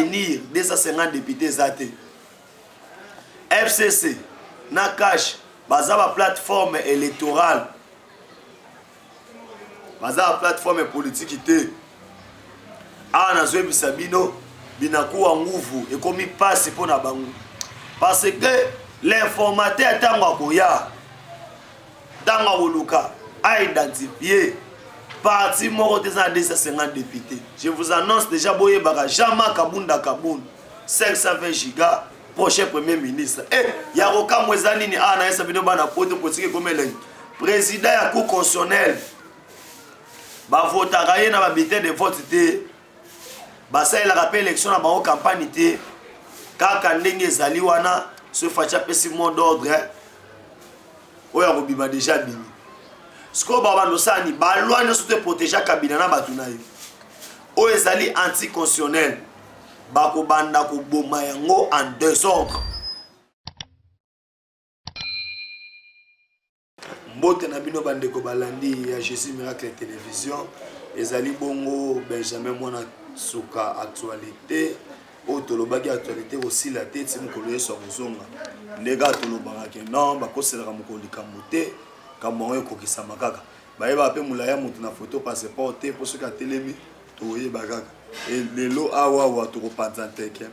aréunir 250 députés zate. FCC na cash baza ba plateforme électorale. Baza ba plateforme politique te. Na zoe bisabino binakuwa nguvu ekomi passe pona bango. Parce que l'informateur tango akoya tango akoluka a identifié parti moko te za 250 députés. Je vous annonce déjà boye baka Jama Kabunda 520 gigas prochain premier ministre. Yaroka mwezani ni na esa bino bana poto politique comme le président ya cour constitutionnelle ba votaka ye na ba bulletin de vote te. Basa il a rappelé l'élection na bango campagne te. Kaka ndenge ezali wana se facha pesi mot d'ordre oya kobima déjà bini. Sko baba nosani ba loi ne soute protéger kabina na batu na ye. O ezali anticonstitutionnel. Ba ko banda ko boma yango en désordre. Mbote na bino bande ko balandi ya Jésus Miracle Télévision ezali bongo Benjamin Mwana Suka actualité. Otolobaki actualité aussi la tête si mukolo yeso kozonga ndega tolobanga ke non bakoselaka mukoli kamote kamongo kokisa makaka bayeba pe mulaya mutu na photo passeport te pour ce ka telemi toye bakaka et lelo awa to kopanza teke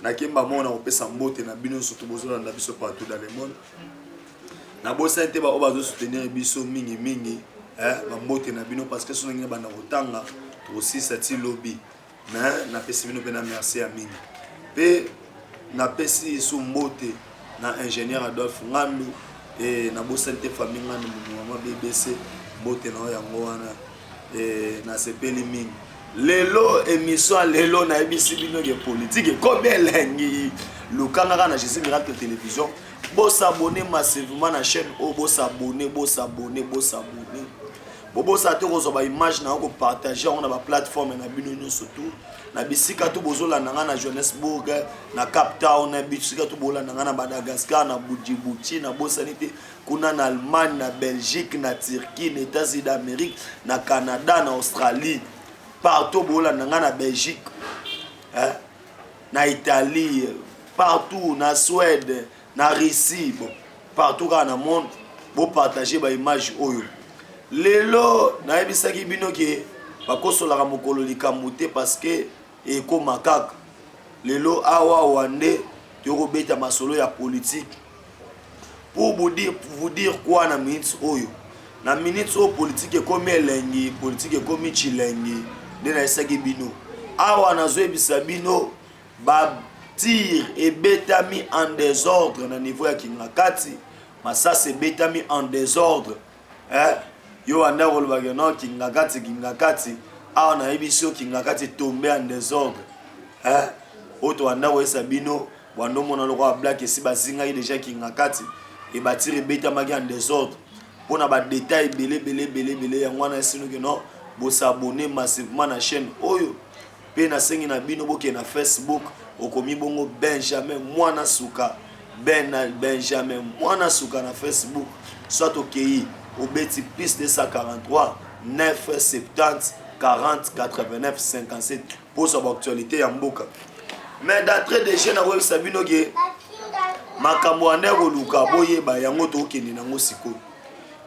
na kimba mona opesa mbote na bino surtout bozolanda biso partout dans le monde na bosa te ba obazo soutenir biso mingi ba mbote na bino parce que sono ngina bana kotanga to aussi sati lobby. Mais na pesi bino pena merci à mingi. Pe na pesi sou mbote na ingénieur Adolphe Ngandu et na bosante famille Ngandu maman BBC mbote na yango wana et na sepeli mingi. Lelo émission lelo na ebisi bino ke politique ko belengi lukanga na Jésus Miracle Télévision. Boss abonner massivement na chaîne o boss abonner. Bobo sa te kozoba image na ko partager on a ba plateforme na bino surtout na bisika to bozola na Johannesburg na Cape Town na bisika to bola na Madagascar na Djibouti na bosanité kuna na Allemagne na Belgique na Turquie na États-Unis d'Amérique na Canada na Australie partout bola na Belgique na Italie partout na Suède na Russie bon partout dans le monde pour partager ba image oyo. Lelo na ebisaki bino ke bakosolaka mokolo likambo te parce que eko makaka. Lelo awa wande tokobeta masolo ya politique. Pour vous dire quoi na minutes oyo. Na minutes o politique ekomi elengi, politique ekomi chilengi nde na esaki bino. Awa nazo ebisa bino ba tir ebetami en désordre na niveau ya Kingakati. Masasa ebetami en désordre. Yo anda kolobaka non Kingakati awa na ebiso Kingakati tombé en désordre oto anda wesa bino wando mona lokwa black esi bazinga déjà Kingakati et batire beta maki en désordre pona ba détail belé ya ngwana esino ke non bo s'abonner massivement na chaîne oyo pe na sengi na bino boke na Facebook okomi bongo Benjamin Mwana Suka Benjamin Mwana Suka na Facebook soit okei au beti plus 243 970 40 89 57 pour son actualité en mboka. Mais d'entrée de jeunes à Sabino ge makambo ande koluka boye ba yango to kende nango siko.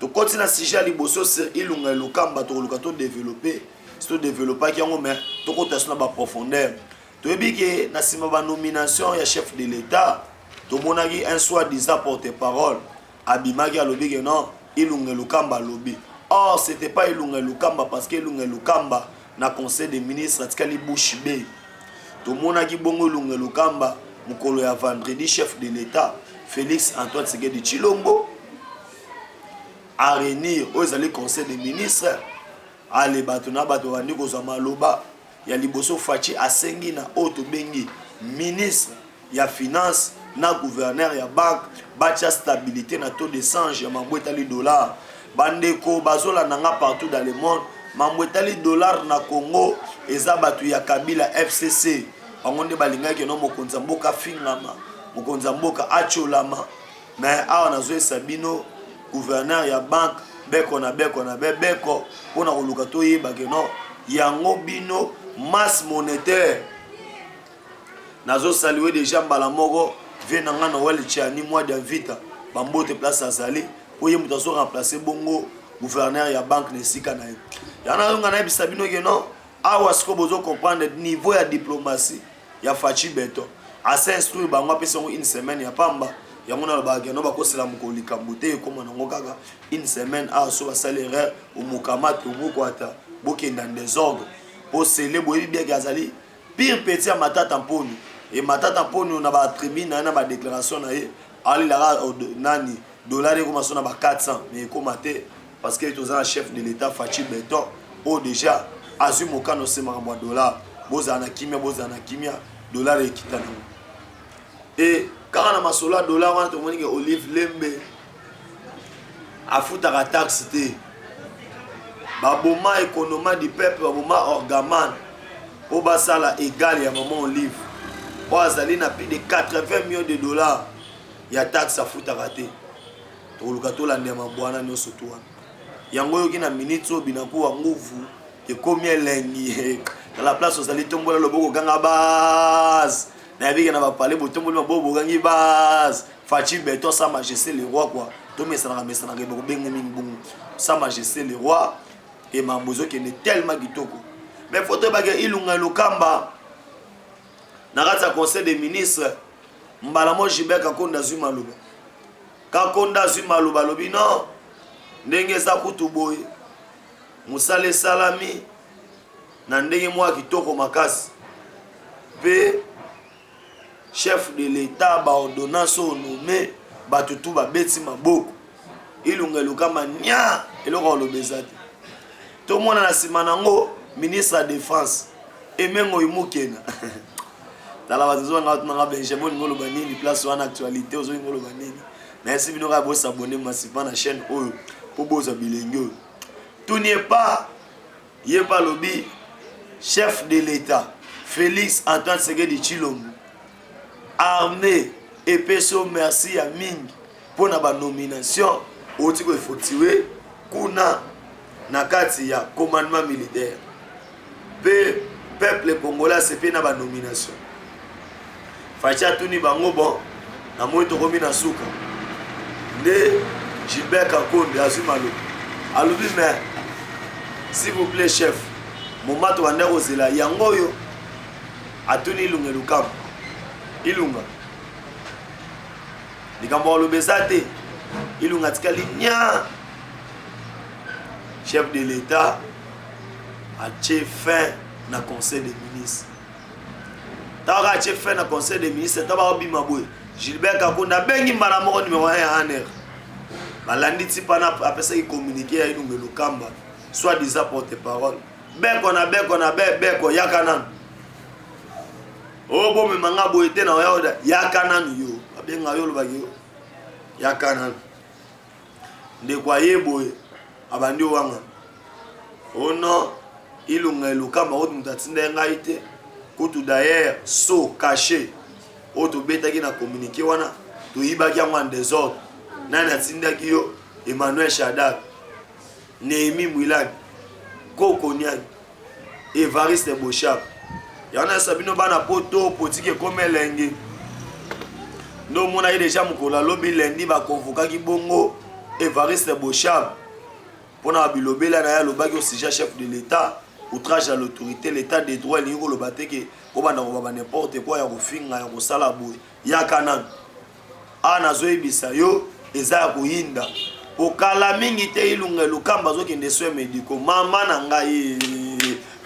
To continue sujet liboso sur ilunga lokamba to luka to développer, to développer ki yango mais to kota sona ba profondeur. To ebike na sima ba nomination ya chef de l'État, to monaki un soi-disant porte-parole abimaki alobi que non Ilunga Lukamba lobby. Or, c'était pas Ilunga Lukamba parce que Ilunga Lukamba na conseil des ministres atikali Bush Bay. Tout le monde a dit bongo Ilunga Lukamba mukolo ya vendredi chef de l'État Félix Antoine Tshisekedi Tshilombo a réunir aux allés conseil des ministres ale batuna bato bandi ko zama loba ya liboso fachi asengi na auto bengi ministre ya finance na gouverneur ya banque bacha stabilité na taux de change ya mambwetali dollar bandeko bazola nanga partout dans le monde mambwetali dollar na Congo eza batu ya Kabila FCC bangonde balingaki no mokonza mboka fingama mokonza mboka acholama mais awa nazo sabino gouverneur ya banque beko na beko pona koluka to yeba ke no yango bino masse monétaire nazo saluer déjà mbala moko vient nanga Noël Tchani mois d'invita bambote place azali oye muto so remplacer bongo gouverneur ya banque nesika na ye yana nga na bisabino ke non awa siko bozo comprendre niveau ya diplomatie ya Fachi Beton a s'instruire bango apesa une semaine ya pamba yango na ba geno ba kosela mukoli kambote comme nango kaka une semaine a so ba salaire au mukamata au mukwata bokenda désordre pour célébrer bien gazali pire petit à matata mponi et matata mponi na ba tribune na ba déclaration na ye ali la nani dollar comme ça na ba 400 mais comme té parce que tous un chef de l'état Fachi Beton au déjà azu mokano se maramba dollar bozana kimia dollar et kitana et quand on a masola dollar on a tomoni que Olive Lembe a foutu la taxe té baboma économie du peuple baboma orgaman au basala égal ya maman Olive au azali na plus de 80 millions de dollars ya taxe a foutu raté to lukato la ndema bwana nyoso tuwa yango yoki na minute binaku wa nguvu ke komi elengi dans la place ozali tombola loboko ganga base na yabike na ba parler botomboli mabobo gangi base Fachi Beton sa majesté le roi quoi to mesana ke boko benga mingi bungu sa majesté le roi et mambozo qui est tellement kitoko mais faut te baga ilunga lokamba na kata conseil des ministres mbala mo Gilbert Kakonda Zuma loba Kakonda Zuma loba lobi non ndenge za kutu boye musale salami na ndenge mwa kitoko makasi pe chef de l'état ba ordonnance nommé batutu ba beti maboko ilunga lokamba nya eloko lobezati to mona na sima nango ministre de défense emengo imukena tala bazo nga Benjamin ngolo banini place en actualité ozo ngolo banini na esi bino ka bo s'abonner massivement na chaîne oyo pour boza bilengo tout n'est pas yeba lobi chef de l'état Félix Antoine Tshisekedi Tshilombo armé et peso merci à mingi pour na ba nomination otiko efotiwe kuna na kati ya commandement militaire pe peuple congolais c'est pe na ba nomination Fachi atuni bango bon na moi to komi na suka de Gilbert Kakonda Zuma lo alobi mais s'il vous plaît chef momato wanda ozela yango yo atuni ilunga lukam ilunga likambo lobezate ilunga tikali nya chef de l'état a fin na conseil des ministres tara fin na conseil des ministres taba obima boy Gilbert Kakonda bengi mbala moko numéro 1 ya aner balandi tipana apesa ki communiquer ya ilunga lukamba soit disant porte-parole beko yakanan oh bon me manga boyete na yoda yakanan yo abenga yo lobaki yo yakanan de kwa yeboy abandi wanga ono ilunga elukamba otu mutatinda ngai te kutu d'ailleurs so caché otu betaki na communiquer wana to yibaki yango en désordre nani atindaki yo Emmanuel Shadak Néhémie Mouilane Koko Niang Evariste Bochap yana sabino bana poto potike komelenge ndo mona ye déjà mukola lobi lendi ba convoquer ki bongo Evariste Bochap pona bilobela na ya lobaki au sujet chef de l'état outrage à l'autorité l'état des droits ni ko lobate ke ko bana ko ba n'importe quoi ya ko finga ya ko sala boy ya kanan ana zoebisa yo eza ko yinda okala mingi te ilunga lukamba zo kende soins médicaux mama na ngai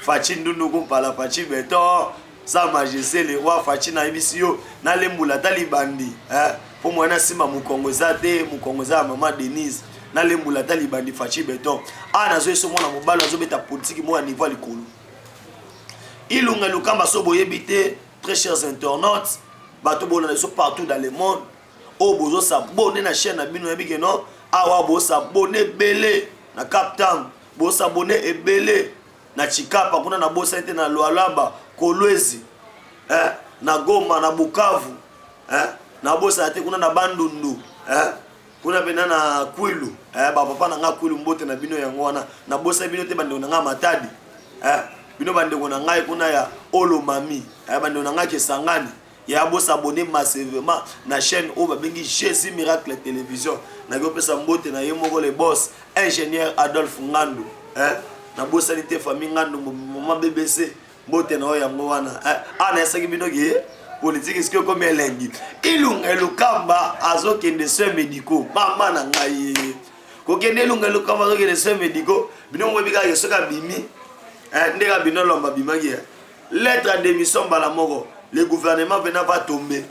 Fachi ndundu kumpala Fachi Beton sa majesté le roi Fachi na ebisio na lembula talibandi pour moi na sima mukongoza te mukongoza mama Denise na lembula talibandi Fachi Beton ana zo eso mona mobalo zo beta politique mo à niveau likolo ilunga lukamba so boyebite très chers internautes bato bona so partout dans le monde o bozo s'abonner na chaîne na bino yebike non awa bo s'abonner belé na Captain bo s'abonner ebelé na Chikapa kuna na bosa ete na Lualaba Kolwezi na Goma na Bukavu na bosa ete kuna na Bandundu kuna pena na Kwilu ba papa na nga Kwilu mbote na bino yango wana na bosa bino te bande na nga Matadi bino bande na ngai kuna ya Olomami bande na nga Kesangani ya bo s'abonner massivement na chaîne o babengi Jésus Miracle Télévision na go pesa mbote na yemoko le boss ingénieur Adolphe Ngandu na bo sanité famille Ngandu maman BBC mbote na yango wana ana esaki binoki politique est-ce que comme elengi ilunga lukamba azokende soins médicaux mama na ngai kokende ilunga lukamba azokende soins médicaux binongo bika yesoka bimi ndeka binolomba bimaki lettre de mission balamoko. Le gouvernement va tomber.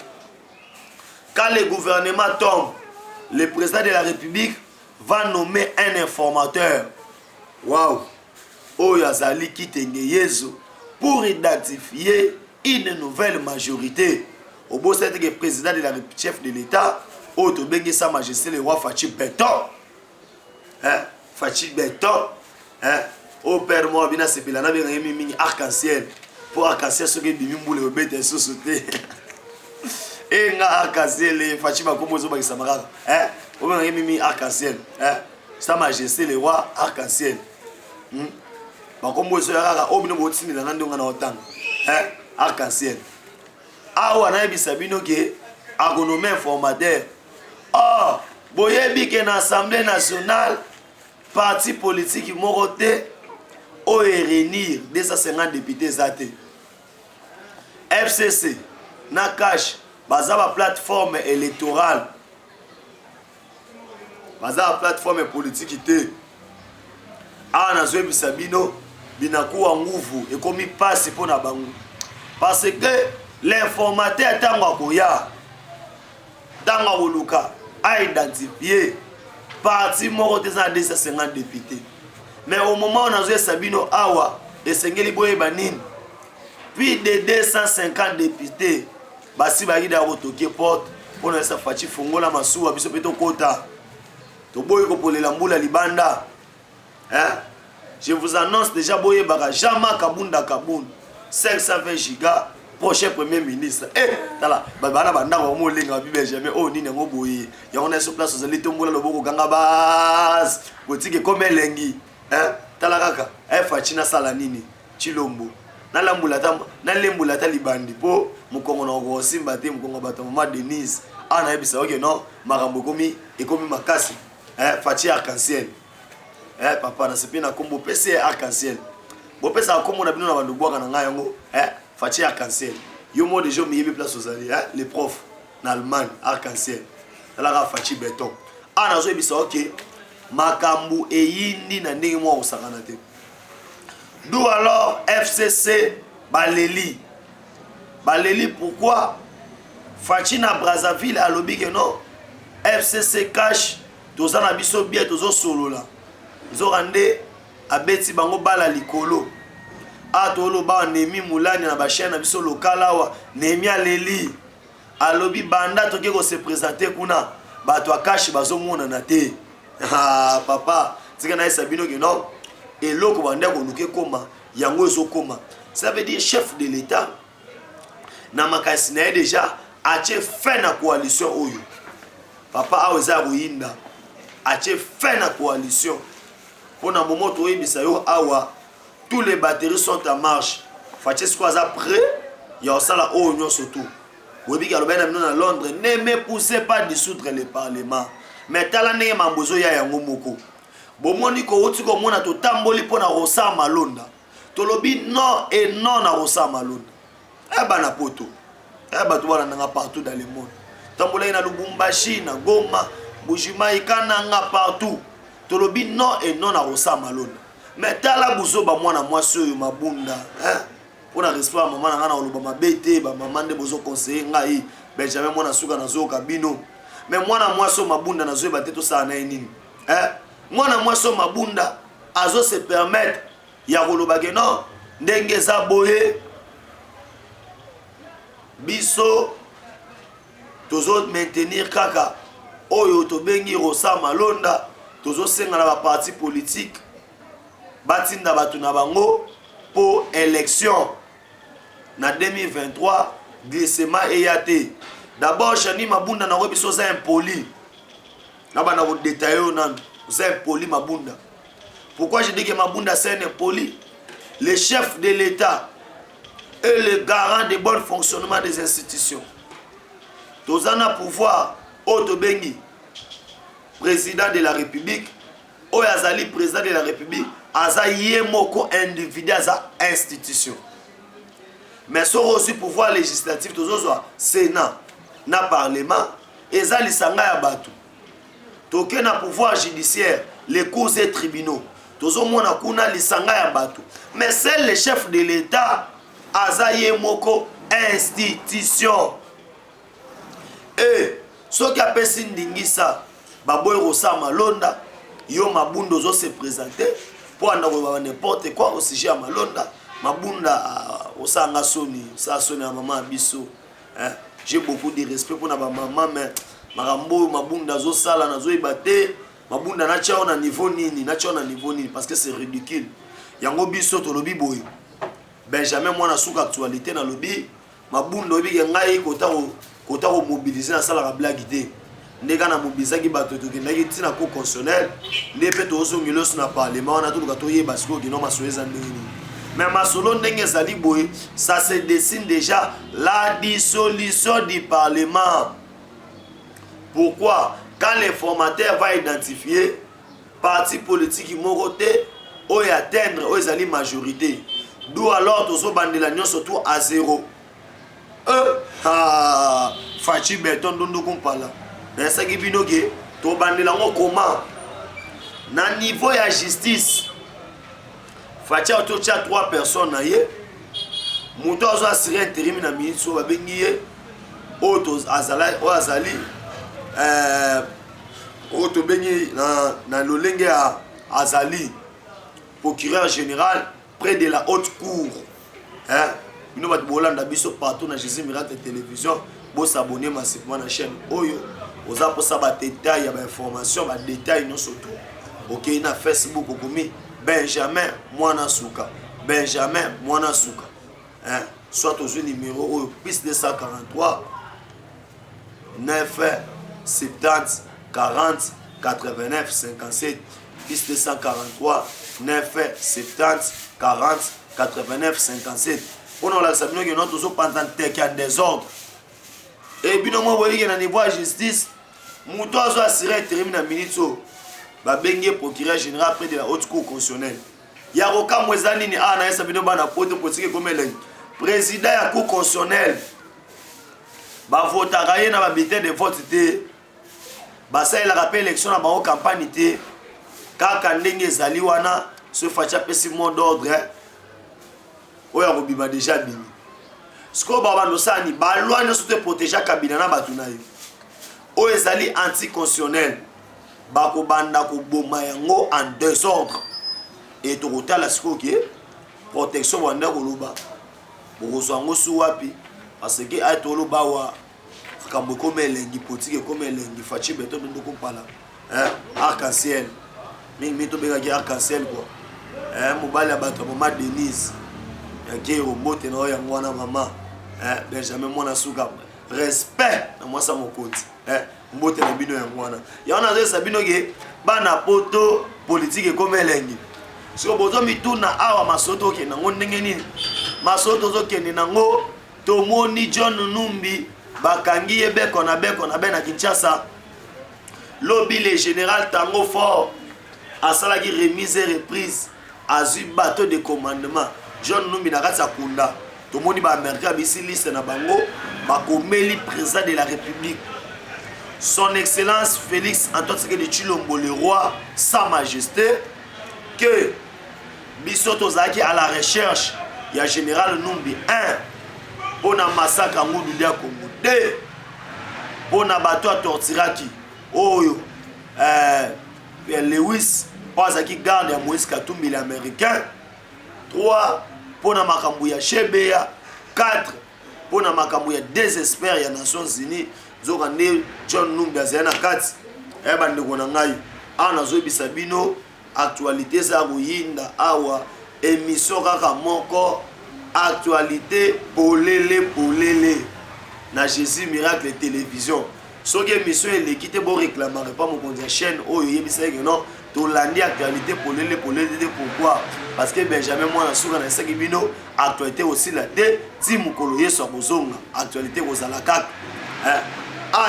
Quand le gouvernement tombe, le président de la République va nommer un informateur. Waouh! Oyazali Kitengeyezo pour identifier une nouvelle majorité. Au beau c'est que le président de la République, chef de l'État, Otobengi Sa Majesté le roi Fachi Beton. Fachi Beton. Au père moi, bina sepelana bina arc-en-ciel. Pour arc-en-ciel, ce qui est bimboule au bête sous sauté. Et nga arc-en-ciel, les Fatima Komozo Bakisamara. Au moins, il arc-en-ciel. Sa Majesté, le roi arc-en-ciel. Bakombo Soyara, au minimum, il y a un autant. Arc-en-ciel. Ah, on a vu Sabino qui est agronomie informateur. Oh, Boyebi qui est dans l'Assemblée nationale, parti politique, Moroté, au réunir 250 députés zaté. FCC, Nakash, Bazaba plateforme électorale, Bazaba plateforme politique, ah, na Zoé Sabino, Binakou Angouvu, et comme il passe pour na bangu. Parce que l'informateur Tangakoya, Tangawoluka, a identifié parti mort des 250 députés. Mais au moment où on a joué Sabino Awa et Sengeli Boye Banin, puis de 250 députés, Basi Bagida Rotoke porte, pour nous faire Fachi Fongola Masou, Abiso Peto Kota, Toboy Kopole Lamboula Libanda. Je vous annonce déjà Boye Baga, Jama Kabunda Kaboun, 520 gigas, prochain premier ministre. Tala, Babana Banda, Omo Linga, Bibé, oh, Nina Moboye, Yawon sur place aux élites, Tombola, Lobo, Gangabas, Gotike comme Lengi. Talakaka Fachina Salanini Chilombo Nalambulata Nalembulata Libandi po Mukongo na Osimba te Mukongo bato Mama Denise ana ebisa ok non makambo komi ekomi makasi Fachi arc-en-ciel papa na sepina kombo PC arc-en-ciel bo pesa kombo na bino na bandu bwaka na ngai yango Fachi arc-en-ciel yo mo déjà mi yebi place aux alliés les profs na Allemagne arc-en-ciel talaka Fachi béton ana zo ebisa ok Makambu et yindi na ndenge mwa osakana te. D'où alors FCC Baleli. Baleli pourquoi Fachina Brazzaville a lobby que non FCC cash tozana biso bien tozo solo la. Nzorande abeti bango bala likolo. Atolo ba Nemi Moulani na ba chaîne na biso lokala wa Nemi Aleli. A lobby banda toke ko se présenter kuna bato akashi bazomona na te. Ah papa, c'est que Sabino qui non et l'autre bande ko nuke koma yango zo koma. Ça veut dire chef de l'État na makasina déjà a fait na coalition oyo. Papa aweza ruinda a fait na coalition. Pour na moment to ebisa yo awa tous les batteries sont en marche. Fache quoi ça prêt il y a ça là oyo surtout. Webi ka lobena na Londres ne me poussez pas dissoudre le parlement. Mais talane mambozo ya yango moko bomoni ko oti ko mona to tamboli pona rosa malonda tolobi non et non na rosa malonda bana poto bato bana nga partout dans le monde tambola na Lubumbashi na Goma Bujimaïka nga partout tolobi non et non na rosa malonda mais tala buzo ba mwana mwasi oyo mabunda pona respect maman na nga na oloba mabete ba maman de bozo conseiller ngai Benjamin mwana suka na zo kabino. Mais moi na moi so mabunda na zo bateto sa na nini moi na moi so mabunda azo se permettre ya kolobage non ndenge za boye biso tozo maintenir kaka oyo to bengi rosa malonda tozo senga na ba parti politique batinda batu na bango pour élection na 2023 glissement EAT. D'abord, Chani Mabunda n'a pas besoin impoli. N'a pas détaillé aux impoli Mabunda. Pourquoi je dis que Mabunda c'est un impoli? Le chef de l'État, est le garant du bon fonctionnement des institutions. Tous en a pouvoir, Otobengi, président de la République, Oyazali, président de la République, Aza Yemoko individu, Aza institution. Mais sur aussi pouvoir législatif, tous autres, Sénat, na Parlement, Ezali Sanga Yabatu. Toke na pouvoir judiciaire, les cours et tribunaux. Tous autres, na kuna li Sanga Yabatu. Mais c'est le chef de l'État, Aza Yemoko institution. Et ce qui a fait Ndingisa, Baboy Rosa Malonda, Yo Mabundo zo se présenter pour avoir n'importe quoi au sujet à Malonda. Mabunda Osanga Soni, ça sonne à maman Bisso. J'ai beaucoup de respect pour ma maman, mais Marambo, Mabunda zo sala na zo ibate, Mabunda na chao na niveau nini, parce que c'est ridicule. Yango Bisso to lobi boy. Benjamin moi na souka actualité na lobi, Mabunda obi ngai kota ko mobiliser na sala ka blague té. Ndeka na mobiliser ki bato to ki tina ko constitutionnel, ndepé to zo ngilos na parlement na to to yeba siko ki no masoeza ndeni. Mais masolo ndenge zali boy, ça se dessine déjà la dissolution du parlement. Pourquoi? Quand les formateurs vont identifier parti politique qui moroté ou atteindre ou zali majorité. D'où alors to zo bandela nyon surtout à zéro. Fachi Beton Dondo Kumpala. Mais ça qui binoge, to bandela ngo comment? Na niveau ya justice. Fachi auto tia 3 personnes na ye. Muto azo assurer intérim na ministre ba bengi ye. Auto azali auto bengi na lolenge a azali procureur général près de la haute cour. Nous va bolanda biso partout na Jésus Miracle télévision, bo s'abonner massivement na chaîne Oyo. Oza pour ça ba détail ya ba information, ba détail non surtout. OK, na Facebook okomi Benjamin Mwana Souka. Benjamin Mwana Souka. Soit au numéro plus 243 9 70 40 89 57 plus 243 9 70 40 89 57. On a la sabino que notre zo pendant qu'il y a désordre. Et puis nous voyons que dans niveau de justice, muto azo assurer intérim na ministre ba bengi procureur général près de la haute cour constitutionnelle. Ya roka mwezani ni ana sabino bana poto politique comme le président ya cour constitutionnelle. Ba votera ye na ba bulletin de vote té. Ba ça il rappelle élection na ba campagne té. Kaka ndenge ezali wana se facha pesi mot d'ordre. Oya kobima déjà bini. Siko baba nosani ba loi ne soute protéger kabina na batu na yo. O ezali anticonstitutionnel. Ba ko banda ko boma yango en désordre. Et to kotala siko ki protection banda ko loba. Boko sango su wapi parce que ay to loba wa kambo comme elengi politique comme elengi Fachi Beton Dondo Kumpala. Arc-en-ciel. Mingi to bega ki arc-en-ciel quoi. Mobali ya bato mama Denise. Qui robote na ya mwana mama Benjamin Mwana Souka respect na mwasa mokoti mbote na bino ya mwana ya ona zo sabino ge bana poto politique comme elengi so bozo mituna awa masoto ke nango ndenge nini masoto zo ke nango tomoni John Numbi bakangi ebeko na be na Kinshasa lobby le général Tango Fort asala ki remise et reprise azu bateau de commandement John Numbi na kati kunda tomoni ba américain bisi liste na bango bakomeli président de la République son excellence Félix Antoine Tshisekedi Tshilombo le roi sa majesté que biso tozaki à la recherche ya général Numbi 1 pour na massacre ngudu dia Congo 2 pour na bato torturaki oyo Lewis Ozaki garde ya Moïse Katumbi l'américain 3 pour na makambu ya Shebea 4 pour na makambu ya désespère ya Nations Unies zoka ne John Numbi azana 4 bande kona ngai ana zo bisabino actualité za kuyinda awa émission kaka moko actualité polele na Jésus Miracle télévision soki émission elekite bo réclamer pas mon chaîne oyo yebisa que non tolandi actualité polele pourquoi parce que Benjamin moi na suka na saki bino actualité aussi la te ti mukolo yeso akozonga actualité kozala kaka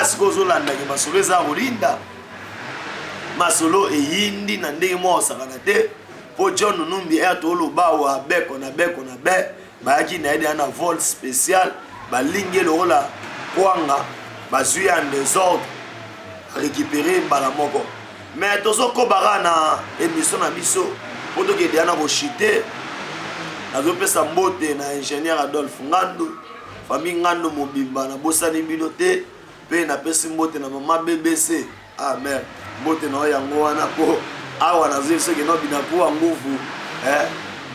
siko ozolanda ke masolo eza kolinda masolo eyindi na ndenge mwa osakana te po John Numbi toloba wa beko na be bayaki na yede na vol spécial balingi lokola kwanga bazwi en désordre récupérer mbala moko mais tozokobaka na émission na biso po tokende na kochite nazopesa mbote na ingénieur Adolphe Ngandu famille Ngandu mobimba na bosani bino te pe na pesi mbote na mama BBC mère mbote na yango wana po awa nazwi soki no binakuwa nguvu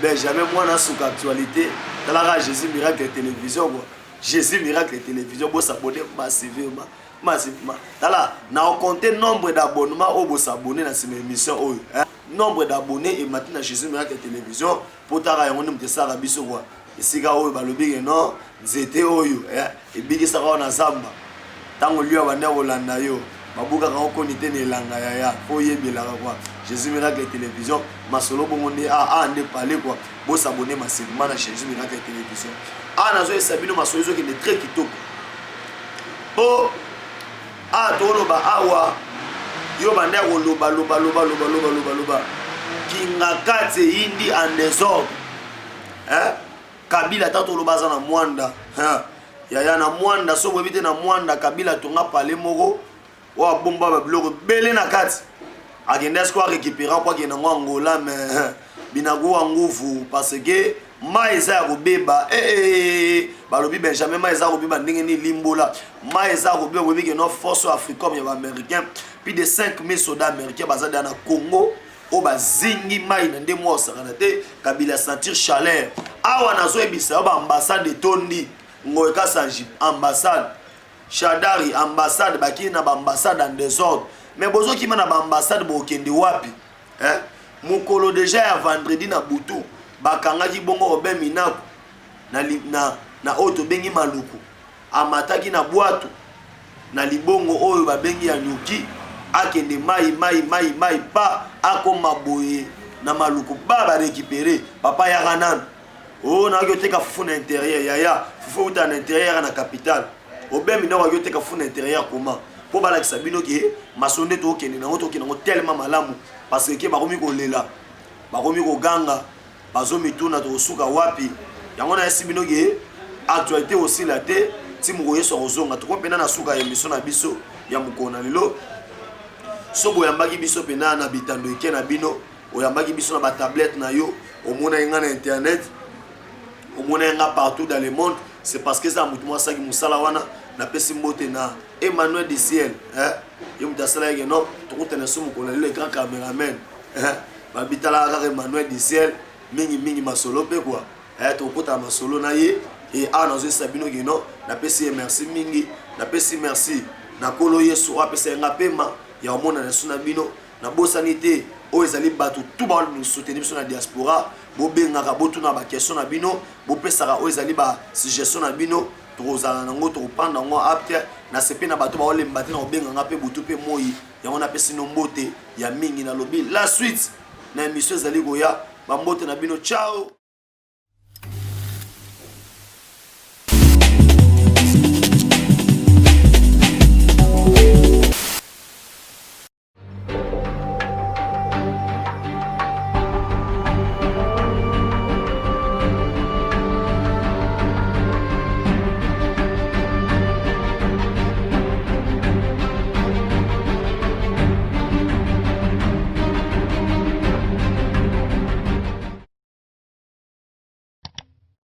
Benjamin mwana suka actualité talaka Jésus Miracle Télévision quoi Jésus Miracle Télévision bo s'abonner massivement tala na compter nombre d'abonnements au bo s'abonner dans cette émission nombre d'abonnés et maintenant Jésus Miracle Télévision pour tara yango ndimte sara biso quoi esika oyo balobi non nzete oyo e bigi sara na zamba tango liyo bande kolanda yo babuka ka okonite ne langa ya po yebela quoi Jésus Miracle Télévision masolo bongo ne ande parler quoi bo s'abonner massivement na Jésus Miracle Télévision nazo esabino masolo zo ki ne très kitoko po toloba awa yo bande loba kinga kate indi en désordre Kabila tato loba za na mwanda ya na mwanda so bobite na mwanda Kabila tonga pale moko wa bomba ba bloko bele na kati agenda sko récupérer kwa kina Angola mais binago nguvu parce que maïza ya kobeba balobi Benjamin maïza kobeba ndenge ni limbola maïza kobeba bobi que no force africaine ya américain plus de 5000 soldats américains bazada na Congo o bazingi mai na ndemo osakana te Kabila sentir chaleur awa nazo ebisa ba ambassade de Tondi ngoyeka sanji ambassade Shadari ambassade baki na ba ambassade en désordre mais bozo ki mana ba ambassade bo kende wapi mukolo déjà ya vendredi na butu bakangaki bongo obe minaku na oto bengi maluku amataki na bwato na libongo oyo babengi ya nyuki akende mai pa akoma boye na maluku ba récupérer papa ya kanan na yoteka fufu na intérieur ya fufu uta na intérieur na capitale obe minaku yoteka fufu na intérieur comment po balakisa bino ke masonde to okende na oto okende tellement malamu parce que bakomi kolela bakomi koganga bazo mituna to suka wapi yango na esi bino ke actualité aussi la te ti muko yeso kozonga to pena na suka émission na biso ya mukona lelo so boyambaki biso pena na bitando eke na bino oyambaki biso na ba tablette na yo omona nga na internet omona nga partout dans le monde c'est parce que ça mutu mwasaki musala wana na pesi mbote na Emmanuel du ciel yo mutasala yeke no to kutana so mukona lelo grand cameraman babitala kaka Emmanuel du ciel mingi masolo pe quoi to kota masolo na ye et nazo sabino geno na pesi merci mingi na pesi merci na kolo yesu apesa nga pema ya omona na suna bino na bosanité o ezali batu tout ba nous soutenir biso na diaspora bo bengaka botu na ba question na bino bo pesaka o ezali ba suggestion na bino tozala nango to panda ngo apte na sepe na batu ba olemba te na obenganga pe butu pe moyi yango na pesi no mbote ya mingi na lobi la suite na émission ezali goya ba mbote na bino ciao.